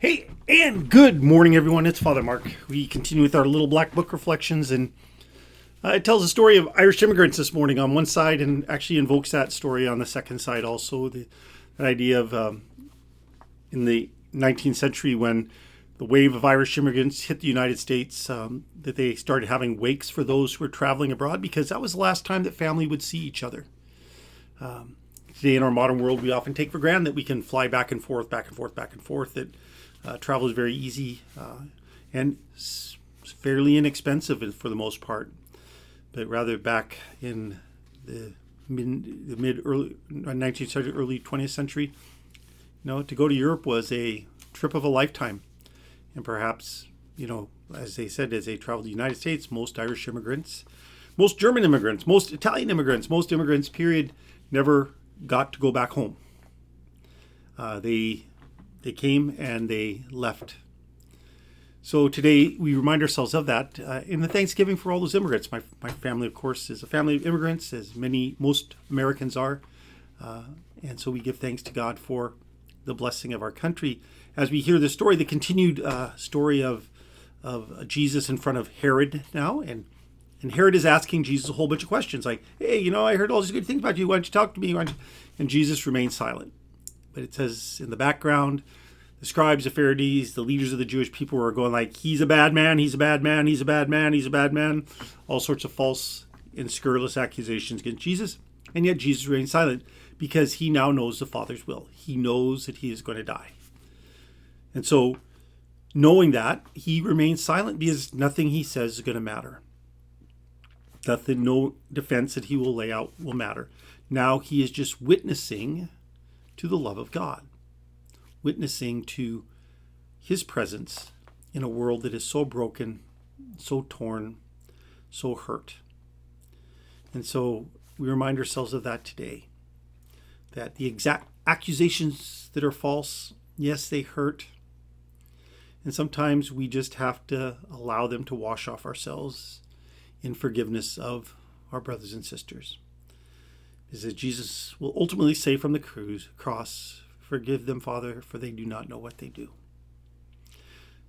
Hey, and good morning, everyone. It's Father Mark. We continue with our little black book reflections, and it tells the story of Irish immigrants this morning on one side, and actually invokes that story on the second side also. That idea of in the 19th century when the wave of Irish immigrants hit the United States, that they started having wakes for those who were traveling abroad because that was the last time that family would see each other. Today in our modern world, we often take for granted that we can fly back and forth, back and forth, back and forth, that travel is very easy and fairly inexpensive for the most part. But rather back in the early 19th century, early 20th century, to go to Europe was a trip of a lifetime. And perhaps, as they said, as they traveled to the United States, most Irish immigrants, most German immigrants, most Italian immigrants, most immigrants, period, never got to go back home. They came and they left. So today we remind ourselves of that in the Thanksgiving for all those immigrants. My family, of course, is a family of immigrants, as most Americans are. And so we give thanks to God for the blessing of our country. As we hear the story, the continued story of Jesus in front of Herod now. And Herod is asking Jesus a whole bunch of questions like, hey, I heard all these good things about you. Why don't you talk to me? And Jesus remains silent. But it says in the background, the scribes, the Pharisees, the leaders of the Jewish people were going like, he's a bad man, he's a bad man, he's a bad man, he's a bad man. All sorts of false and scurrilous accusations against Jesus. And yet Jesus remains silent because he now knows the Father's will. He knows that he is going to die. And so knowing that, he remains silent because nothing he says is going to matter. Nothing, no defense that he will lay out will matter. Now he is just witnessing to the love of God, witnessing to his presence in a world that is so broken, so torn, so hurt. And so we remind ourselves of that today, that the exact accusations that are false, yes, they hurt. And sometimes we just have to allow them to wash off ourselves in forgiveness of our brothers and sisters. Is that Jesus will ultimately say from the cross, forgive them, Father, for they do not know what they do.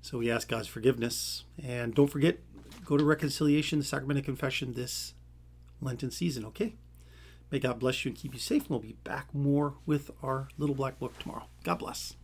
So we ask God's forgiveness. And don't forget, go to reconciliation, the sacrament of confession this Lenten season, okay? May God bless you and keep you safe. And we'll be back more with our little black book tomorrow. God bless.